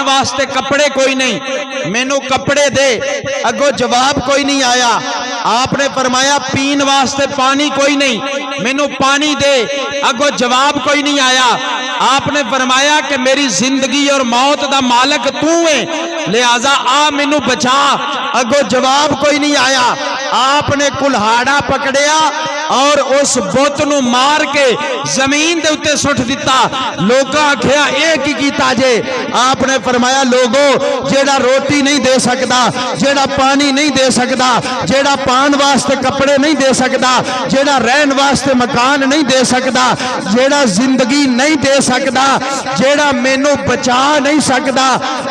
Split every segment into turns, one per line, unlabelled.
واسطے کپڑے کوئی نہیں، مینوں کپڑے دے، اگو جواب کوئی نہیں آیا۔ آپ نے فرمایا پین واسطے پانی کوئی نہیں، مینوں پانی دے، اگو جواب کوئی نہیں آیا۔ آپ نے فرمایا کہ میری زندگی اور موت دا مالک تو ہے، لہذا آ مینوں بچا، اگو جواب کوئی نہیں آیا۔ آپ نے کلہاڑا پکڑیا اور اس بت نو مار کے زمین دے اتے سٹ دیتا۔ لوگاں آکھیا ایک ہی کیتا جے؟ آپ نے فرمایا لوگو جیڑا روٹی نہیں دے سکدا، جیڑا پانی نہیں دے سکدا، جیڑا پان واسطے کپڑے نہیں دے سکدا، جیڑا رہن واسطے مکان نہیں دے سکدا، جیڑا زندگی نہیں دے سکدا، جیڑا مینوں بچا نہیں سکدا،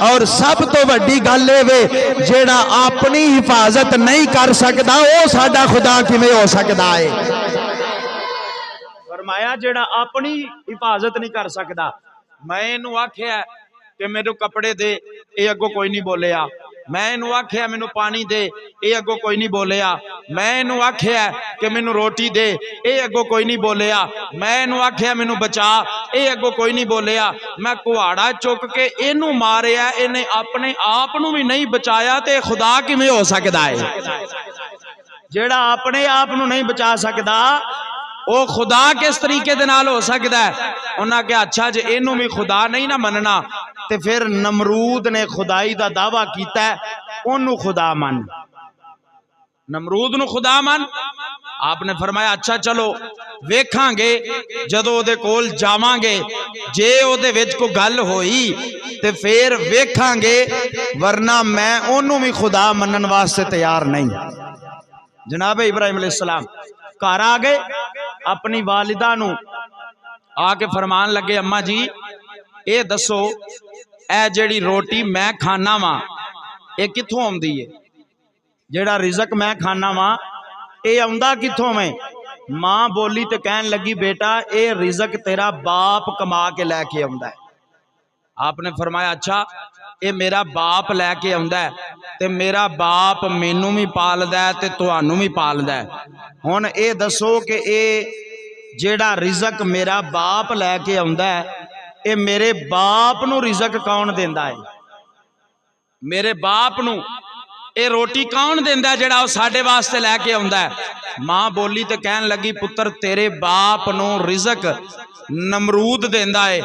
اور سب تو وڈی گل اے وے جیڑا اپنی حفاظت نہیں کر سکدا او ساڈا خدا کیویں ہو سکدا ہے؟ فرمایا جیڑا اپنی حفاظت نہیں کر سکدا۔ میں انہوں آکھیا کہ میرے کپڑے دے، اے اگو کوئی نہیں بولیا۔ میں انہوں آکھیا مینوں پانی دے، اے اگو کوئی نہیں بولیا۔ میں انہوں آکھیا کہ مینوں روٹی دے، اے اگو کوئی نہیں بولیا۔ میں انہوں آکھیا مینوں بچا، اے اگو کوئی نہیں بولیا۔ میں کہاڑا چک کے انہوں ماریا، انہیں اپنے آپ نو بھی نہیں بچایا، تے خدا کیویں ہو سکدا ہے؟ جیڑا اپنے آپ نو نہیں بچا سکدا او خدا کس طریقے دے نال ہو سکدا ہے؟ انہاں کہ اچھا جے اینوں بھی خدا نہیں نہ مننا تے پھر نمرود نے خدائی دا دعویٰ کیتا ہے، اونوں خدا من، نمرود نو خدا من۔ آپ نے فرمایا اچھا چلو ویکھاں گے، جدوں دے کول جاواں گے، جے او دے وچ کو گل ہوئی تے پھر ویکھاں گے، ورنہ میں اونوں بھی خدا منن واسطے تیار نہیں۔ جناب ابراہیم علیہ السلام گھر آ گئے، اپنی والدہ نو آ کے فرمان لگے اماں جی اے دسو اے جیڑی روٹی میں کھانا وا اے کتھوں آندی ہے؟ جیڑا رزق میں کھانا وا اے آندا کتھوں میں؟ ماں بولی تے کہن لگی بیٹا اے رزق تیرا باپ کما کے لے کے آندا ہے۔ آپ نے فرمایا اچھا اے میرا باپ لے کے آندا ہے تے میرا باپ مینوں بھی پالدا ہے تے تانوں بھی پالدا ہے، ہن اے دسو کہ اے جیڑا رزق میرا باپ لے کے آندا ہے اے میرے باپ نو رزق کون دیندا ہے؟ میرے باپ نو اے روٹی کون دیندا ہے جیڑا او ساڈے واسطے لے کے آندا ہے؟ ماں بولی تے کہن لگی پتر تیرے باپ نو رزق نمرود دیندا ہے،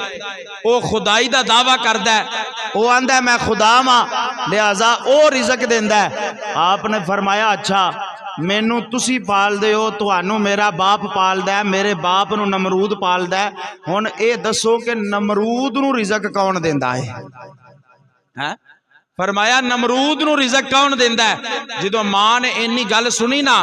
او خدائی دا دعویٰ کردا ہے، او آندا ہے میں خدا ماں لہذا او رزق دیندا ہے۔ آپ نے فرمایا اچھا مینوں تسی پال دے ہو، تانوں میرا باپ پالدا ہے، میرے باپ نو نمرود پالدا ہے، ہن اے دسو کہ نمرود نو رزق کون دیندا ہے؟ فرمایا نمرود نو رزق کون دیندا ہے؟ جدو ماں نے اینی گل سنی نا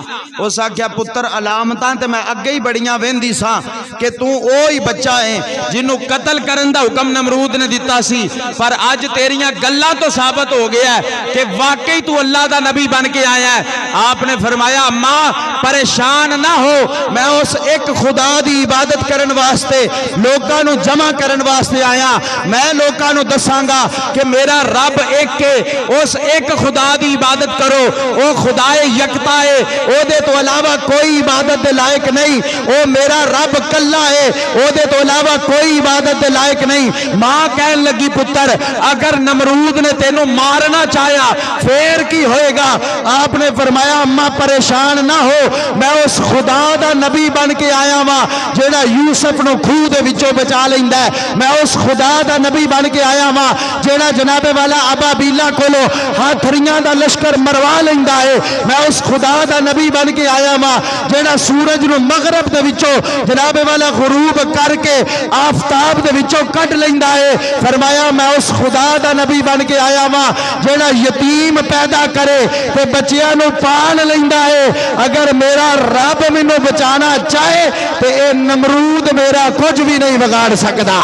اس آکھیا پتر علامتاں تے میں اگے ہی بڑیاں ویندی ساں کہ تو اوہی بچہ ہے جنوں قتل کرن دا حکم نمرود نے دتا سی، پر اج تیریاں گلاں تو ثابت ہو گیا ہے کہ واقعی تو اللہ دا نبی بن کے آیا ہے۔ آپ نے فرمایا ماں پریشان نہ ہو، میں اس ایک خدا دی عبادت کرن واسطے لوکاں نو جمع کرن واسطے آیا، میں لوکاں نو دساں گا کہ میرا رب ایک اس ایک خدا دی عبادت کرو، او خدا یکتا ہے، او دے تو علاوہ کوئی عبادت دے لائق نہیں، او میرا رب کلا ہے، او دے تو علاوہ کوئی عبادت دے لائق نہیں۔ ماں کہن لگی پتر اگر نمرود نے تینوں مارنا چاہیا پھر کی ہوئے گا؟ آپ نے فرمایا اماں پریشان نہ ہو، میں اس خدا دا نبی بن کے آیا وا جیڑا یوسف نو کھوہ دے وچوں بچا لیندا ہے، میں اس خدا دا نبی بن کے آیا وا جیڑا جناب والا ابابیل کولو ہاتھریاں دا لشکر مروا لیندا ہے، میں اس خدا دا نبی بن کے آیا ماں جیڑا سورج نو مغرب دے وچوں جناب والا غروب کر کے آفتاب دے وچوں کٹ لیندا ہے۔ فرمایا میں اس خدا دا نبی بن کے آیا ماں جیڑا یتیم پیدا کرے تے بچیاں نو پال لیندا ہے، اگر میرا رب مینوں بچانا چاہے تے اے نمرود میرا کچھ بھی نہیں بگاڑ سکدا۔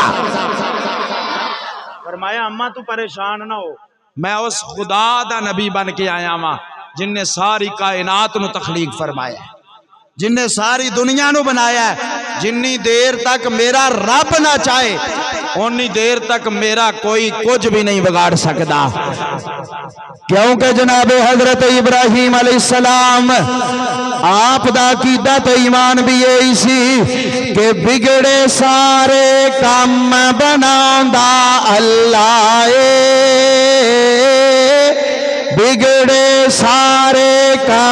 فرمایا اماں تو پریشان نہ ہو، میں اس خدا دا نبی بن کے آیا ہاں جن نے ساری کائنات نو تخلیق فرمایا ہے، جن نے ساری دنیا نو بنایا ہے، جنی دیر تک میرا رب نہ چاہے انی دیر تک میرا کوئی کچھ بھی نہیں بگاڑ سکتا۔ کیونکہ جناب حضرت ابراہیم علیہ السلام آپ دا عقیدہ تے ایمان بھی یہی سی کہ بگڑے سارے کام بناوندا اللہ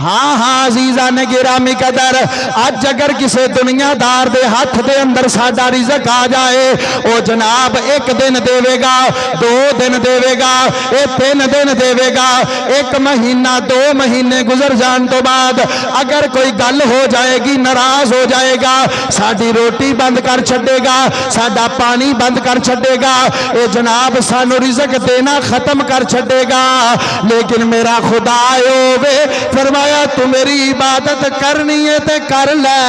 ہاں ہاں عزیزان گرامی قدر اج اگر کسی دنیا دار دے ہاتھ دے اندر ساڈا رزق آ جائے او جناب ایک دن دے گا، 2 دن دے گا، 3 دن دے گا، 1 مہینہ 2 مہینے گزر جان تو بعد اگر کوئی گل ہو جائے گی ناراض ہو جائے گا، ساڈی روٹی بند کر چھڈے گا، ساڈا پانی بند کر چھڈے گا، اے جناب سانو رزق دینا ختم کر چھڈے گا۔ لیکن میرا خدا ہوے فرمایا تو میری عبادت کرنی ہے تے کر لے،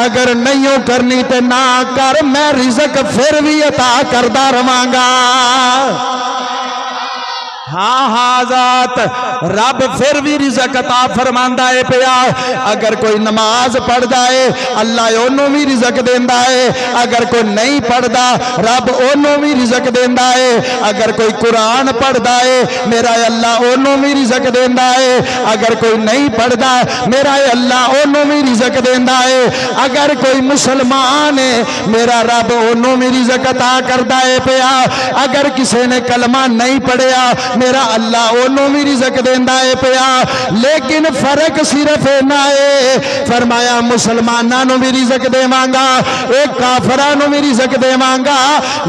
اگر نہیں کرنی تے نہ کر، میں رزق پھر بھی عطا کردا رہاں گا۔ ہاں ہاں ذات رب پھر بھی رزق عطا فرماندا ہے پیا۔ اگر کوئی نماز پڑھدا ہے اللہ اونوں بھی رزق دیندا ہے، اگر کوئی نہیں پڑھدا رب اونوں بھی رزق دیندا ہے، اگر کوئی قرآن پڑھدا ہے میرا اللہ اونوں بھی رزق دیندا ہے، اگر کوئی نہیں پڑھدا میرا اللہ اونوں بھی رزق دیندا ہے، اگر کوئی مسلمان ہے میرا رب اونوں بھی رزق عطا کردا ہے پیا، اگر کسی نے کلمہ نہیں پڑھیا میرا اللہ انہوں بھی رزق دیندا ہے پیا۔ لیکن فرق صرف نہ ہے، فرمایا مسلمانوں بھی رزق دیواں گا، ایک کافرانوں بھی رزق دیواں گا،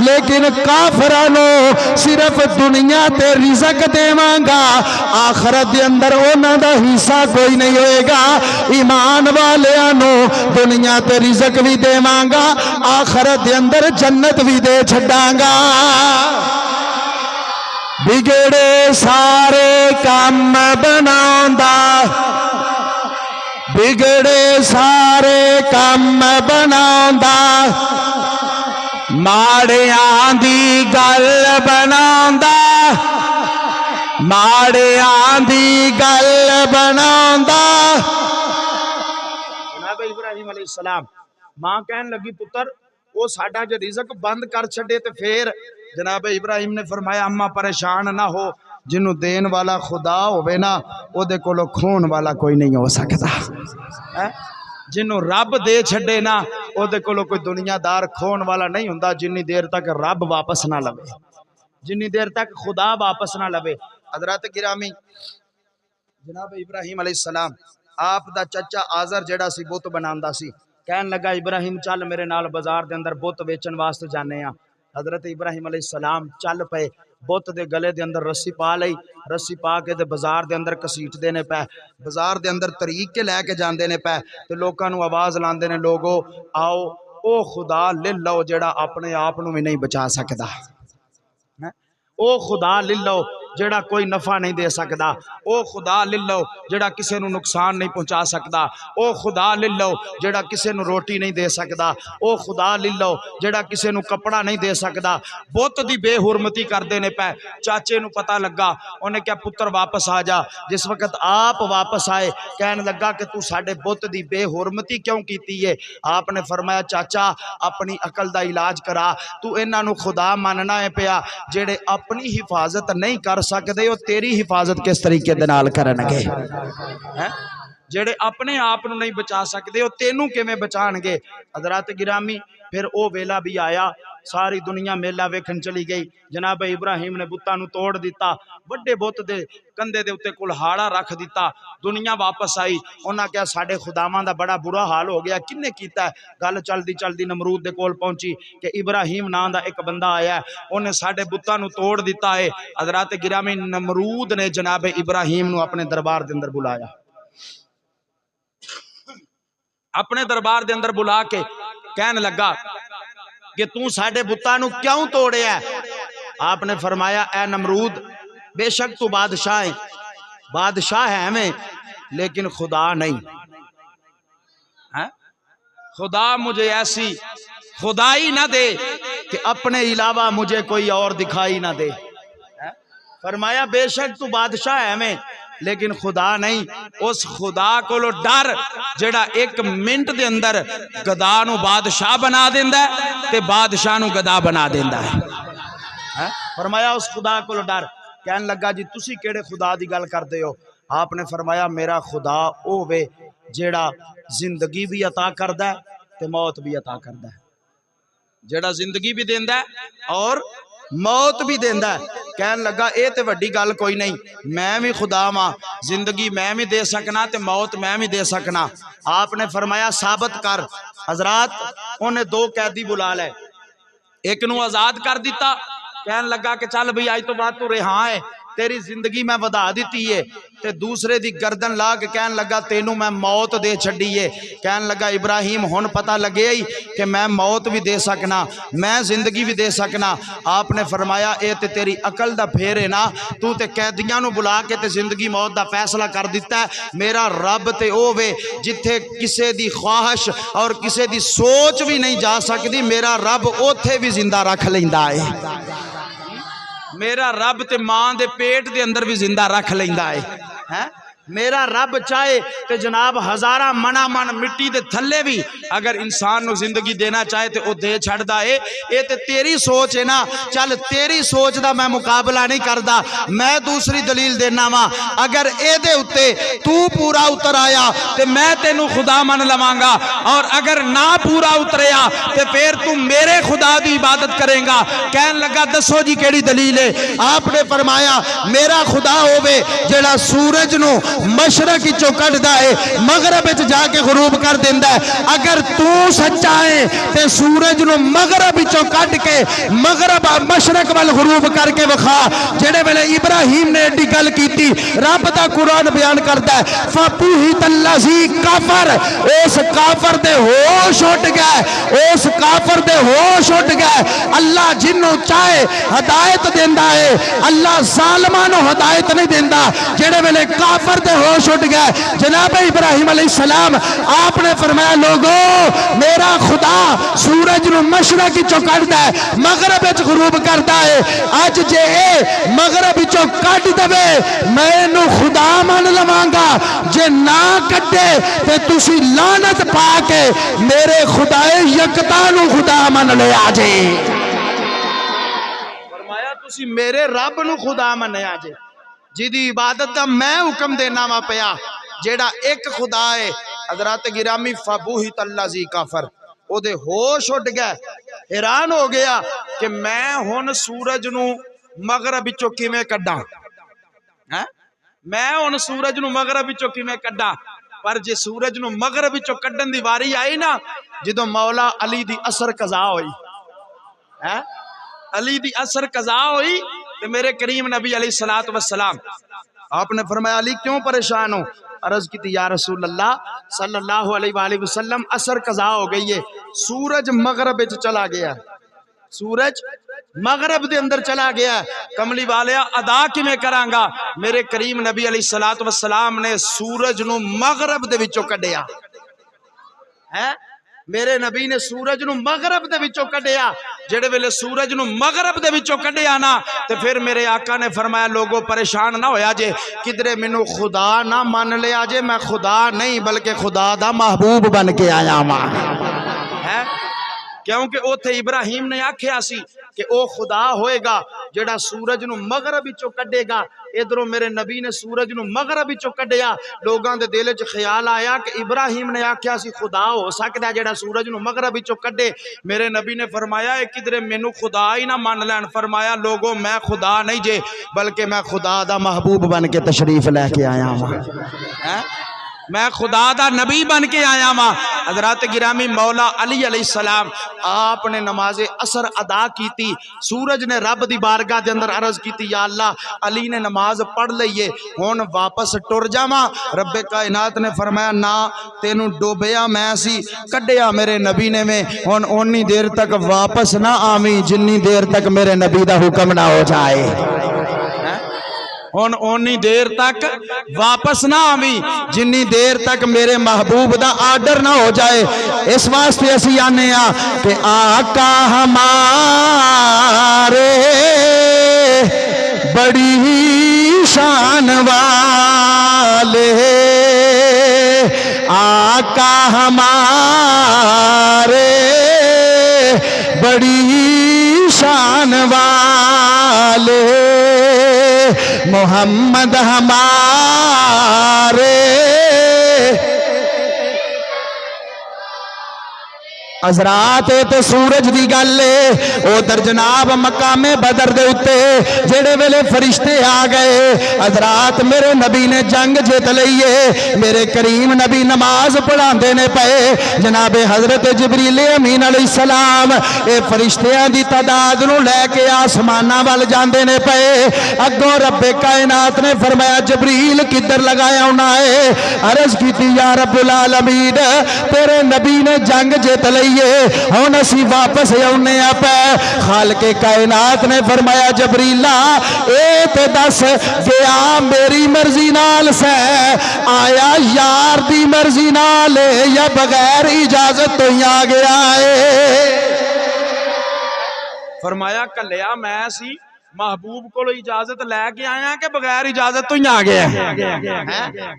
لیکن کافرانوں صرف دنیا تے رزق دیواں گا، آخرت دے اندر انہاں دا حصہ کوئی نہیں ہوئے گا۔ ایمان والیاں دنیا تے رزق بھی دیواں گا، آخرت دے اندر جنت بھی دے چھڈاں گا۔ بگڑے سارے کام بناوندا، بگڑے سارے کام بناوندا، ماڑیاں دی گل بناوندا، ماڑیاں دی گل بناوندا۔
جناب ابراہیم علیہ السلام ماں کہن لگی پتر وہ ساڈا جو رزق بند کر چھڈے تے پھر جناب ابراہیم نے فرمایا اما پریشان نہ ہو، جنوں دین والا خدا ہوئے نا او دے کولو کھون والا کوئی نہیں ہو سکتا۔ جنوں رب دے چھڈے نا او دے کولو کوئی دنیا دار کھون والا نہیں ہوندا، جنی دیر تک رب واپس نہ لوے، جنی دیر تک خدا واپس نہ لوے۔ حضرات گرامی جناب ابراہیم علیہ السلام آپ دا چچا آزر جڑا سی بت بناندا سی، کہن لگا ابراہیم چل میرے نال بازار دے اندر بت ویچن واسطے جانے ہاں۔ حضرت ابراہیم علیہ السلام چل پے، بت دے گلے دے اندر رسی پا لئی، رسی پا کے دے بازار دے اندر کسیٹ دینے پے، بازار دے اندر طریق کے لے کے جاندے نے پے، تے لوکاں نو آواز لاندے نے لوگو آؤ او خدا لے لو جڑا اپنے آپ نو بھی نہیں بچا سکدا، او خدا لے لو جڑا کوئی نفع نہیں دے سکدا، او خدا لے لو جڑا کسے نو نقصان نہیں پہنچا سکدا، او خدا لے لو جڑا کسے نو روٹی نہیں دے سکدا، او خدا لے لو جڑا کسے نو کپڑا نہیں دے سکدا۔ بت دی بے حرمتی کردے نے پے۔ چاچے نو پتہ لگا، انہیں کہا پتر واپس آ جا۔ جس وقت آپ واپس آئے کہنے لگا کہ تو ساڈے بت دی بے حرمتی کیوں کیتی ہے؟ آپ نے فرمایا چاچا اپنی عقل دا علاج کرا، تو انہاں نو خدا ماننا ہے پیا جڑے اپنی حفاظت نہیں کر سکدے او تیری حفاظت کس طریقے دے نال کرنگے؟ جڑے اپنے آپ نو نہیں بچا سکدے او تینوں کیویں بچان گے؟ حضرات گرامی پھر او ویلا بھی آیا، ساری دنیا میلہ ویکھن چلی گئی۔ جناب ابراہیم نے بتاں نو توڑ دیتا، بڑے بت دے کندھے دے اوتے کلہاڑا رکھ دیتا، دنیا واپس آئی، انہاں کہا ساڈے خداواں دا بڑا برا حال ہو گیا، کنے کیتا ہے؟ گل چلدی چلدی نمرود دے کول پہنچی کہ ابراہیم نام دا ایک بندہ آیا ہے، انہیں ساڈے بتاں نو توڑ دیتا ہے۔ حضرات گرامی نمرود نے جناب ابراہیم نو اپنے دربار دے اندر بلایا، اپنے دربار دے اندر بلا کے کہنے لگا کہ تو ساڈے بتاں نو کیوں توڑے ہے؟ آپ نے فرمایا اے نمرود بے شک تو بادشاہ ہے، بادشاہ ہے ہمیں لیکن خدا نہیں، خدا مجھے ایسی خدائی نہ دے کہ اپنے علاوہ مجھے کوئی اور دکھائی نہ دے۔ فرمایا بے شک تو بادشاہ ہے ہمیں لیکن خدا نہیں، اس خدا کو لو ڈر جڑا ایک منٹ دے اندر گدا نو بادشاہ بنا دیندا ہے تے بادشاہ نو گدا بنا دیندا ہے۔ فرمایا اس خدا کو لو ڈر۔ کہن لگا جی تسی کیڑے خدا دی گل کردے ہو؟ آپ نے فرمایا میرا خدا او وے جڑا زندگی بھی عطا کردا ہے تے موت بھی عطا کردا ہے، جڑا زندگی بھی دیندا ہے اور موت بھی دیندا ہے۔ کہن لگا اے تے وڈی گل کوئی نہیں، میں بھی خدا ماں، زندگی میں بھی دے سکنا تے موت میں بھی دے سکنا۔ آپ نے فرمایا ثابت کر۔ حضرات انہیں دو قیدی بلا لے، ایک نو آزاد کر دیتا، کہن لگا کہ چل بھئی آج تو بعد تو رہاں ہے، تیری زندگی میں ودا دیتی ہے، تے دوسرے دی گردن لا کے کہن لگا تینوں میں موت دے چھڑی ہے۔ کہن لگا ابراہیم ہن پتہ لگے ہی کہ میں موت بھی دے سکنا، میں زندگی بھی دے سکنا۔ آپ نے فرمایا اے تے تیری عقل دا پھیر ہے نا، تو تے قیدیاں نو بلا کے تے زندگی موت دا فیصلہ کر دیتا ہے۔ میرا رب تے او وے جتھے کسے دی خواہش اور کسے دی سوچ بھی نہیں جا سکتی، میرا رب اوتھے بھی زندہ رکھ لیندا ہے۔ میرا رب تے ماں دے پیٹ دے اندر بھی زندہ رکھ لیندا ہے۔ میرا رب چاہے تے جناب ہزارہ منا من مٹی دے تھلے بھی اگر انسان نو زندگی دینا چاہے تے او دے چھڑدا ہے۔ اے تے تیری سوچ ہے نا، چل تیری سوچ دا میں مقابلہ نہیں کردا، میں دوسری دلیل دینا وا، اگر اے دے اتے تو پورا اتر آیا تے میں تینو خدا من لواں گا، اور اگر نہ پورا اتریا تے پھر تو میرے خدا دی عبادت کریں گا۔ کہن لگا دسو جی کیڑی دلیل ہے؟ آپ نے فرمایا میرا خدا ہووے جڑا سورج نو مشرق چوں کڈدا ہے مغرب وچ جا کے غروب کر دیندا ہے۔ اگر تو سچا ہے تے سورج نو مغرب چوں کڈ کے مغرب مشرق وال غروب کر کے وکھا۔ جڑے ویلے ابراہیم نے ایڈی گل کیتی، رب دا قرآن بیان کردا ہے فَبُہِتَ الَّذِی کَفَرَ، اس کافر دے ہوش اٹھ گئے، اس کافر دے ہوش اٹھ گئے۔ اللہ جنوں چاہے ہدایت دیندا ہے، اللہ ظالماں نو ہدایت نہیں دیندا۔ جڑے ویلے کافر دے ہوش اٹھ گئے، جناب ابراہیم علیہ السلام آپ نے فرمایا لوگوں میرا خدا سورج نو مشرق چوں کڈدا ہے مغرب وچ غروب کردا ہے، اج جے اے مغرب چوں کڈ دے میں نو خدا من لواں گا، جے نہ کڈے تے تسی لعنت پا کے میرے خدا یکتا نو خدا من لیا جے۔ فرمایا تسی میرے رب نو خدا منیا جے، جیدی عبادت دا میں حکم دینا وا پیا، جیڑا ایک خدا ہے۔ حضرات گرامی فَبُہِتَ الَّذِی کَفَرَ، او دے ہوش اٹھ گئے، حیران ہو گیا کہ میں ہن سورج نو مغرب وچوں کیویں کڈاں، میں ہن سورج نو وچوں وچوں کیویں کڈاں۔ پر جے سورج نو مغرب وچوں کڈن دی واری آئی نا، جدوں مولا علی دی اثر قضا ہوئی، علی دی اثر قضا ہوئی تے میرے کریم نبی علیہ السلام آپ نے فرمایا علی کیوں پریشان ہو؟ عرض کی تھی یا رسول اللہ صلی اللہ علیہ وآلہ وسلم اثر قضا ہو گئی ہے، سورج مغرب وچ چلا گیا، سورج مغرب دے اندر چلا گیا، کملی والیا ادا کیویں کراں گا؟ میرے کریم نبی علیہ السلام نے سورج نو مغرب دے وچوں کڈیا ہے، میرے نبی نے سورج نو مغرب دے وچوں کڈیا۔ جڑے ویلے سورج نو مغرب دے وچوں کڈیا نا تے پھر میرے آقا نے فرمایا لوگوں پریشان نہ ہویا جے، کدرے مینوں خدا نہ مان لیا جے، میں خدا نہیں بلکہ خدا دا محبوب بن کے آیا ہاں، کیونکہ اوتھے ابراہیم نے آکھیا سی کہ او خدا ہوئے گا جڑا سورج نو مغرب وچوں کڈے گا۔ ادھروں میرے نبی نے سورج نو مغرب وچوں کڈیا، لوگاں دے دل وچ خیال آیا کہ ابراہیم نے آکھیا سی خدا ہو سکدا ہے جڑا سورج نو مغرب وچوں کڈے۔ میرے نبی نے فرمایا اے کدھر مینوں خدا ہی نہ مان لین، فرمایا لوگوں میں خدا نہیں جے بلکہ میں خدا دا محبوب بن کے تشریف لے کے آیا ہاں، میں خدا دا نبی بن کے آیا ماں۔ حضرات گرامی مولا علی علیہ السلام آپ نے نماز عصر ادا کی تھی، سورج نے رب دی بارگاہ دے اندر عرض کی تھی یا اللہ علی نے نماز پڑھ لئیے ہون واپس ٹر جاواں۔ رب کائنات نے فرمایا نا تینوں ڈوبیا میں سی کڈیا میرے نبی نے میں، ہون اونی دیر تک واپس نہ آویں جنی دیر تک میرے نبی دا حکم نہ ہو جائے، ہن اونی دیر تک واپس نہ آویں جنی دیر تک میرے محبوب دا آرڈر نہ ہو جائے۔ اس واسطے اسی آنے ہاں کہ آقا ہمارے بڑی شان والے، آقا ہمارے بڑی شان والے، محمد ہمارے
حضرات تے سورج دی گل ہے ادھر جناب مقام بدر دے اتے جڑے ویلے فرشتے آ گئے حضرات میرے نبی نے جنگ جیت لئیے میرے کریم نبی نماز پڑھاندے نے پئے جناب حضرت جبریل امین علیہ السلام اے فرشتیاں دی تعداد نو لے کے آسماناں وال جاندے نے پئے اگوں رب کائنات نے فرمایا جبریل کدھر لگایا ہونا ہے عرض کیتی یا رب العالمین تیرے نبی نے جنگ جیت لئی ہن اسی واپس آنے پے خالق کائنات نے فرمایا جبریلا اے تے دس گیا میری مرضی نال سے آیا یار دی مرضی نال یا بغیر اجازت تو ہی آ گیا ہے
فرمایا کلیا میں سی محبوب کو اجازت لے کے آیا کہ بغیر اجازت تو ہی آ گیا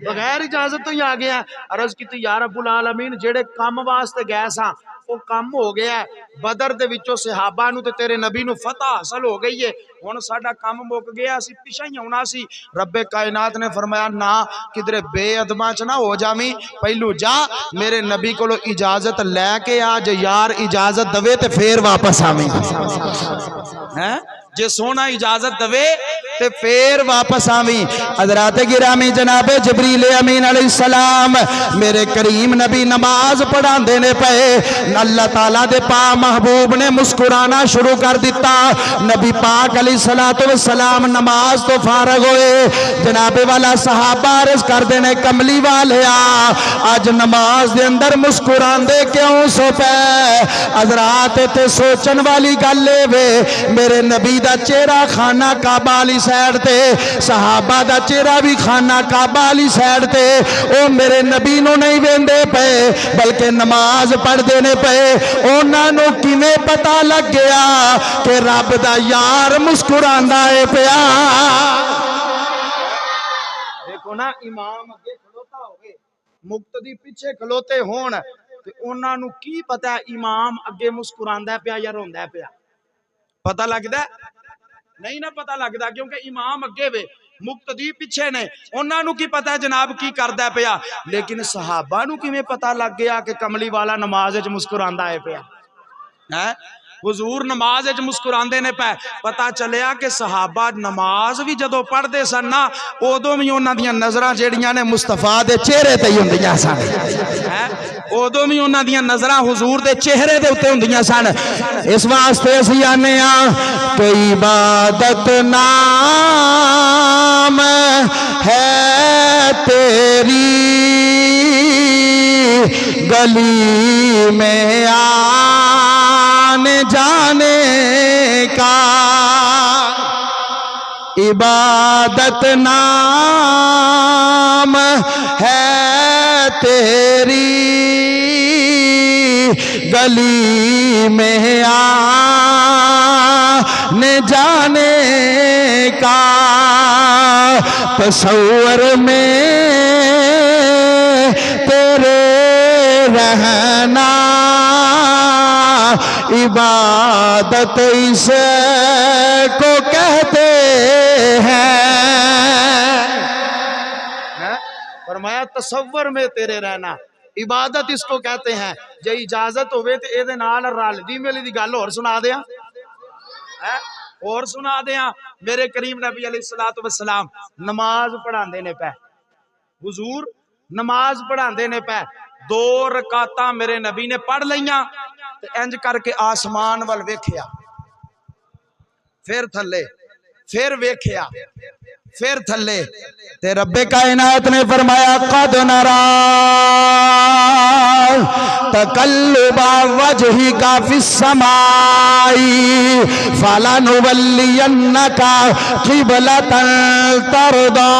بغیر اجازت تو ہی آ گیا عرض کی یا رب العالمین جڑے کام واسطے گئے ساں وہ کم ہو گیا ہے بدر دے وچوں صحابہ نو تے تیرے نبی نو فتح حاصل ہو گئی ہے ہن ساڈا کم مک گیا اسی پیچھے ہی ہونا سی رب کائنات نے فرمایا نہ کدھر بے ادباں چ نہ ہو جاویں پہلو جا میرے نبی کولو اجازت لے کے آ جے یار اجازت دوے تے پھر واپس آویں ہیں جے سونا اجازت دوے تے پھر واپس آویں حضرات گرامی جناب جبریل امین علیہ السلام میرے کریم نبی نماز پڑھاندے نے پئے اللہ تعالیٰ دے پا محبوب نے مسکرانا شروع کر دیتا نبی پاک علیہ السلام نماز تو فارغ ہوئے جناب والا صحابہ عرض کر دینے کملی والیا آج نماز دے اندر مسکراندے کیوں سو پے حضرات تے سوچن والی گلے وے میرے نبی دا چہرہ خانہ کعبہ علی سائڈ تے صحابہ دا چہرہ بھی خانہ کعبہ علی سائڈ تے او میرے نبی نو نہیں ویندے پے بلکہ نماز پڑھ دینے پے اونا نو کیویں پتہ لگ گیا کہ رب دا یار مسکراندا ہے پیا دیکھو نا امام اگے کھلوتا ہوئے مقتدی پیچھے کھلوتے ہون تے اونا نو کی پتہ امام اگے مسکراندا ہے پیا یا روندا ہے پیا پتہ لگدا ہے نہیں نہ پتہ لگدا کیونکہ امام اگے وے مقتدی پیچھے نے انہاں نو کی پتہ جناب کی کردا پیا لیکن صحابہ نو کیویں پتہ لگ گیا کہ کملی والا نماز وچ مسکراندا ہے پیا حضور نماز وچ مسکراندے نے پے پتہ چلیا کہ صحابہ نماز بھی جدوں پڑھدے سن نا اودوں بھی انہاں دیاں نظراں جیڑیاں نے مصطفیٰ دے چہرے تے ہی ہوندیاں سن اودوں بھی انہاں دیاں نظراں حضور دے چہرے دے اوتے ہوندیاں سن اس واسطے اسی آنے کہ عبادت نام ہے تیری گلی میں آنے جانے کا عبادت نام ہے تیری گلی میں آنے جانے کا تصور میں تیرے رہنا عبادت اسے کو کہتے ہیں فرمایا تصور میں تیرے رہنا عبادت اس کو کہتے ہیں جے اجازت ہوئے تے اے دے نال رل دی ملی دی گل اور سنا دیاں اور سنا دیاں میرے کریم نبی علیہ السلام نماز پڑھاندے نے پے حضور نماز پڑھاندے نے پے 2 رکعتاں میرے نبی نے پڑھ لیاں تے انج کر کے آسمان وال ویکھیا پھر تھلے پھر ویکھیا پھر تھلے
تے رب کائنات نے فرمایا قد نرا تقلب وجهك في السماء فلنولينك قبلة ترضاها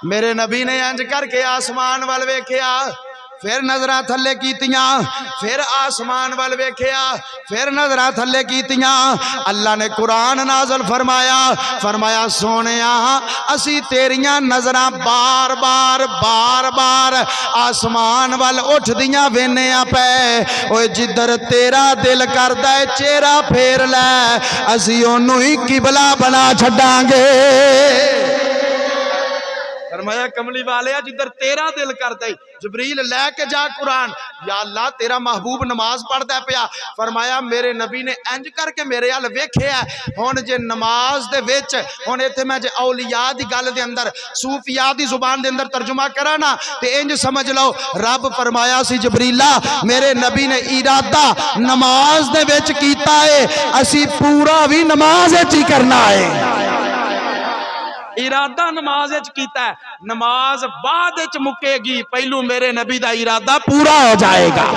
میرے نبی نے انج کر کے آسمان وال ویکھیا پھر نظرہ تھلے کیتیاں پھر آسمان وال ویکھیا پھر نظرہ تھلے کیتیاں اللہ نے قرآن نازل فرمایا سونیا اسی تیریاں نظرہ بار بار آسمان وال اٹھ دیاں وینیاں پے اوے جدر تیرا دل کردا ہے چہرہ پھیر لے اسی اونوں ہی قبلہ بنا چھڈاں گے فرمایا کملی والے جدھر تیرا دل کرتا ہے جبریل لے کے جا قرآن، یا اللہ تیرا محبوب نماز پڑھتا پیا، فرمایا میرے نبی نے انج کر کے میرے حال ویکھیا ہن جے نماز دے وچ ہن ایتھے میں جے اولیاء دی گل دے اندر صوفیاء دی زبان دے اندر ترجمہ کرا نا تے انج سمجھ لو رب فرمایا سی جبریلا میرے نبی نے ارادہ نماز دے وچ کیتا ہے، اسی پورا بھی نماز وچ ہی کرنا ہے، ارادہ نماز وچ کیتا ہے، نماز بعد وچ مکے گی، پہلو میرے نبی دا ارادہ پورا ہو جائے گا،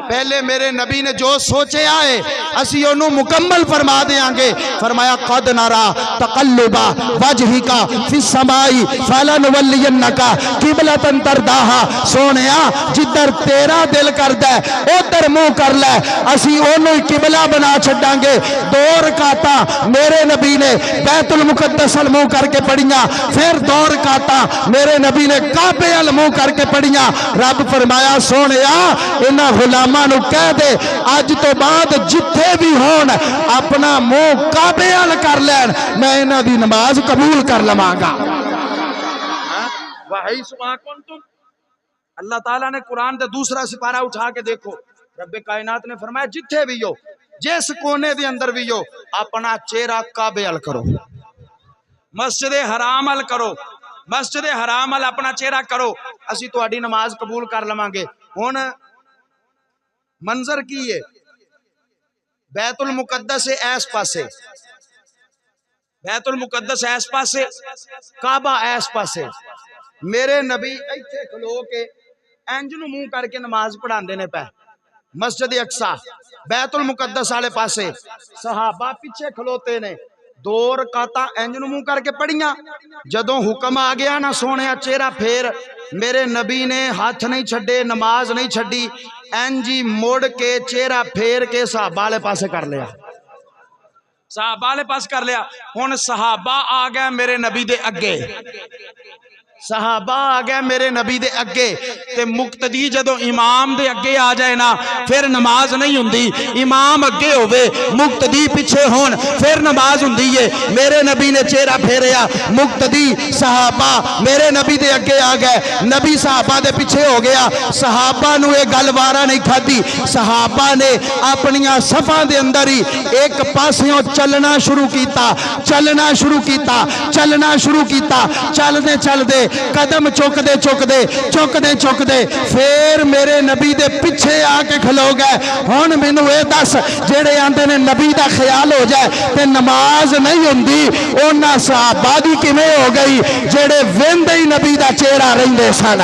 پہلے میرے نبی نے جو سوچے آئے اسی انہوں مکمل فرما دیاں گے، فرمایا قد نرا تقلبا وجہکا فی السمائی فلنولینکا قبلۃ ترداہا، سونیا جدھر تیرا دل کردا ہے ادھر منہ کر لے، اسی انہوں قبلہ بنا چھڈاں گے۔ 2 رکعتاں میرے نبی نے بیت المقدس منہ کر کے پڑھیاں، پھر 2 رکعتاں میرے نبی نے کعبے منہ کر کے پڑھیاں۔ رب فرمایا سونیا انہاں غلاماں نو کہہ دے اج تو بعد جتھے بھی ہون اپنا منہ کعبے ال کر لین، میں انہاں دی نماز قبول کر لواں گا۔ وحی سما کنتم، اللہ تعالیٰ نے قرآن دے دوسرا سپارہ اٹھا کے دیکھو، رب کائنات نے فرمایا جتھے بھی ہو جس کونے دے اندر بھی ہو اپنا چہرہ کعبے ال کرو، مسجد حرام ال کرو، مسجد حرام ال اپنا چہرہ کرو، اسی تہاڈی نماز قبول کر لواں گے۔ ہن منظر کی ہے بیت المقدس ایس پاسے، بیت المقدس ایس پاسے، کعبہ ایس پاسے، میرے نبی ایتھے کھلو کے انج نو منہ کر کے نماز پڑھاندے نے پے، مسجد اقصی بیت المقدس والے پاسے، صحابہ پیچھے کھلوتے نے، 2 رکعتاں انج نو منہ کر کے پڑھیاں، جدوں حکم آ گیا نا سونیا چہرہ پھیر، میرے نبی نے ہاتھ نہیں چھڈے، نماز نہیں چھڈی، انجی موڑ کے چہرہ پھیر کے صحابہ والے پاسے کر لیا، صحابہ والے پاس کر لیا۔ ہن صحابہ آ گئے میرے نبی دے اگے، صحابہ آ گئے میرے نبی دے اگے، تے مقتدی جدو امام دے اگے آ جائے نا پھر نماز نہیں ہوندی، امام اگے ہوئے مقتدی پیچھے ہون پھر نماز ہوندی ہے۔ میرے نبی نے چہرہ پھیریا، مقتدی صحابہ میرے نبی دے اگے آ گئے، نبی صحابہ دے پیچھے ہو گیا، صحابہ نو ایک گل وارا نہیں کھادی، صحابہ نے اپنیاں صفاں دے اندر ہی ایک پاسیوں چلنا شروع کیتا، چلنا شروع کیتا، چلنا شروع کیتا، چل دے قدم چک دے پھر میرے نبی دے پیچھے آ کے کھلو گئے۔ ہن مینوں اے دس جڑے آندے نے نبی دا خیال ہو جائے تے نماز نہیں ہوندی، انہاں صحابہ دی کیویں ہو گئی جڑے ویندے ہی نبی دا چہرہ رہندے سن،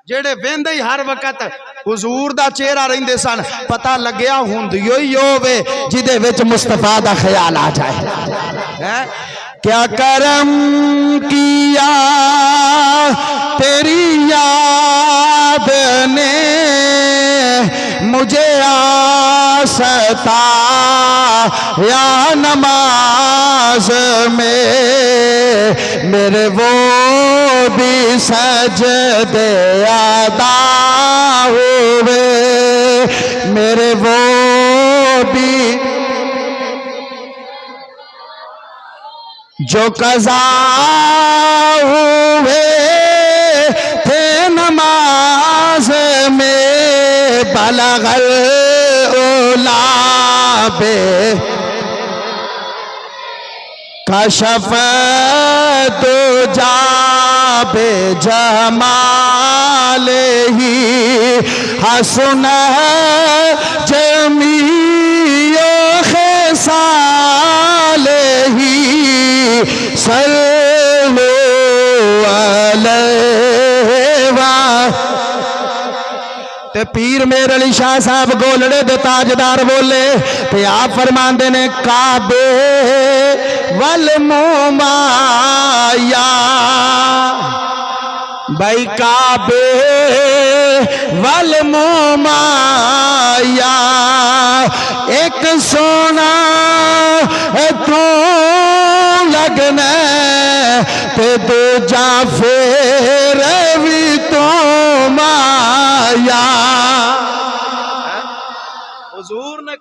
جڑے ویندے ہی ہر وقت حضور دا چہرہ رہندے سن، پتہ لگیا ہوندیو ہی ہووے جدے وچ مصطفیٰ دا خیال آ جائے۔ کیا کرم کیا تیری یاد نے مجھے آستا یا نماز میں، میرے وہ بھی سجدے ادا ہوئے، میرے وہ بھی جو قضا ہوئے تھے نماز میں، بلغ العلا بے کشف دجا بے جمال ہی، حسن جمیع خصال ہی، صلو علیہ تے پیر میر علی شاہ صاحب گولڑے دے تاجدار بولے تے آپ فرماندے نے کعبے والممایا، بھائی کعبے والممایا، ایک سونا تو لگنا تے دوجا پھر بھی تو مایا۔ حضور نے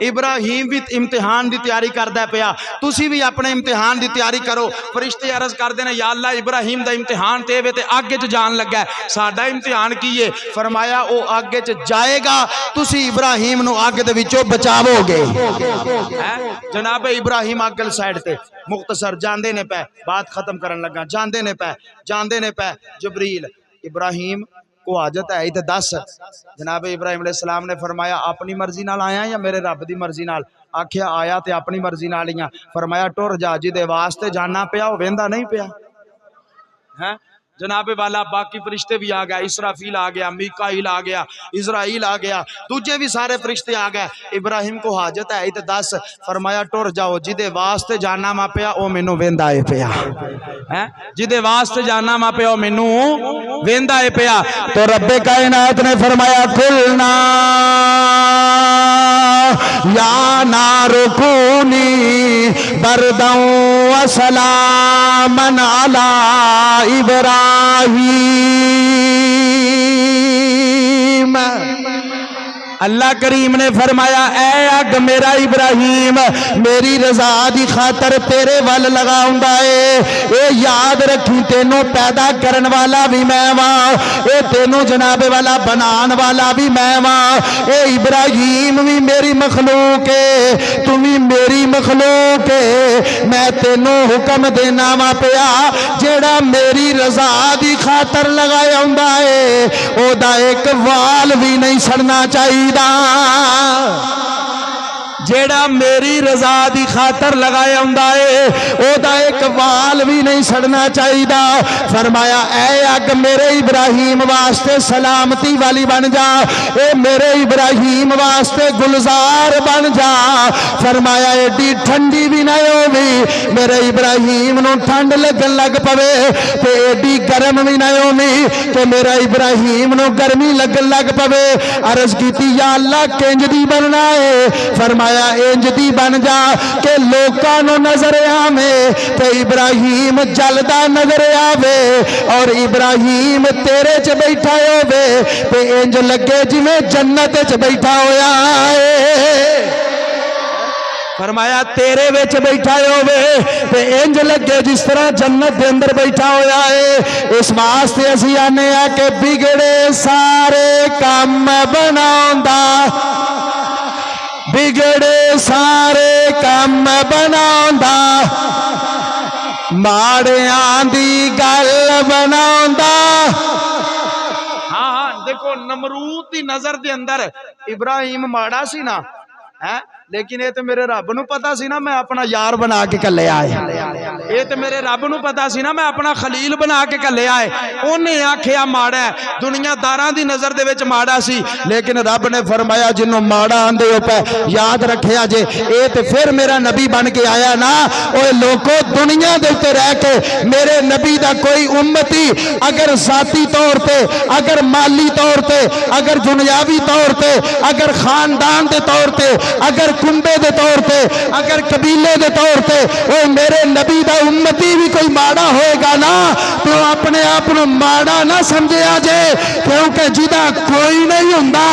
ابراہیم بھی امتحان دی تیاری کردا پیا، تسی بھی اپنے امتحان دی تیاری کرو۔ فرشتے عرض کردے نے یا اللہ ابراہیم دا امتحان تے وے تے اگے چ جان لگا ہے، ساڈا امتحان کی ہے؟ فرمایا او اگے چ جائے گا، تسی ابراہیم نو اگ دے وچوں بچاؤ گے۔ جناب ابراہیم اگل سائڈ تے مختصر جاندے نے پے، بات ختم کرن لگا، جاندے نے پے جبریل ابراہیم کو حاجت ہے تے دس۔ جناب ابراہیم علیہ السلام نے فرمایا اپنی مرضی نال آیا یا میرے رب دی مرضی نال؟ آکھیا آیا تے اپنی مرضی نال ہی۔ فرمایا ٹر جا، جی دے واسطے جانا پیا وہ ویندا نہیں پیا ہے۔ جناب والا باقی فرشتے بھی آ گیا، اسرافیل آ گیا، میکائیل آ گیا، اسرائیل آ گیا، دوجے بھی سارے فرشتے آ گئے۔ ابراہیم کو حاجت ہے تے دس۔ فرمایا ٹر جاؤ، جدے واسطے جانا ما پیا او مینوں ویندا اے پیا ہے، جدے واسطے جانا ما پیا او مینوں ویندا اے پیا۔
تو رب کائنات نے فرمایا کلنا یا نار کونی بردا و سلاما علی ابراہیم۔ اللہ کریم نے فرمایا اے اگ میرا ابراہیم میری رضا دی خاطر تیرے ول لگاؤندا اے، اے یاد رکھی تینوں پیدا کرن والا بھی میں واں، اے تینوں جناب والا بنان والا بھی میں واں، اے ابراہیم بھی میری مخلوق ہے، تم بھی میری مخلوق ہے۔ میں تینوں حکم دینا وا پیا جیڑا میری رضا دی خاطر لگایا ہوندا اے او دا ایک وال بھی نہیں سڑنا چاہیے، جیڑا میری رضا دی خاطر لگایا ہوندا اے او دا ایک وال بھی نہیں سڑنا چاہیدا۔ فرمایا اے اگ میرے ابراہیم واسطے سلامتی والی بن جا، اے میرے ابراہیم واسطے گلزار بن جا۔ فرمایا ایڈی ٹھنڈی بھی نہ ہووی میرے ابراہیم نو ٹھنڈ لگن لگ پوے، تے ایڈی گرم بھی نہ ہووی کہ میرا ابراہیم نو گرمی لگن لگ پوے۔ عرض کیتی یا اللہ کنج دی بننا ہے؟ فرمایا انج دی بن جا کہ لوکاں نو نظر آوے تے ابراہیم جلدا نظر آوے، اور ابراہیم تیرے چ بیٹھا ہووے تے انج لگے جویں جنت چ بیٹھا ہویا ہے۔ فرمایا تیرے وچ بیٹھا ہووے تے انج لگے جس طرح جنت دے اندر بیٹھا ہویا ہے۔ اس واسطے اسی آنے آ کہ بگڑے سارے کام بناوندا، بگڑے سارے کام بناوندا، ماڑیاں دی گل بناوندا۔
ہاں دیکھو نمرود دی نظر دے اندر ابراہیم ماڑا سی نا ہے، لیکن یہ تو میرے رب نو پتا سی نا میں اپنا یار بنا کے کلے آئے، یہ تو میرے رب نو پتا سی نا میں اپنا خلیل بنا کے کلے آئے۔ انہیں آکھیا ماڑا ہے، دنیا داراں دی نظر دے وچ ماڑا سی، لیکن رب نے فرمایا جنوں ماڑا آندے ہو پہ یاد رکھیا جے اے تے پھر میرا نبی بن کے آیا نا۔ اوے لوگوں دنیا دے تے رہ کے میرے نبی دا کوئی امتی اگر ذاتی طور تے، اگر مالی طور تے، اگر دنیاوی طور تے، اگر خاندان دے طور تے، اگر کنبے دے طور تے، اگر قبیلے دے طور تے وہ میرے نبی دا امتی بھی کوئی ماڑا ہوئے گا نا تو اپنے آپ نو ماڑا نہ سمجھے آجے، کیونکہ جدا کوئی نہیں ہوندا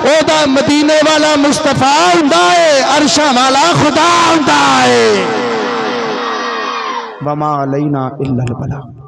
او دا مدینے والا مصطفیٰ ہوندا ہے، عرشہ والا خدا ہوندا ہے۔ وما علینا الا البلاغ۔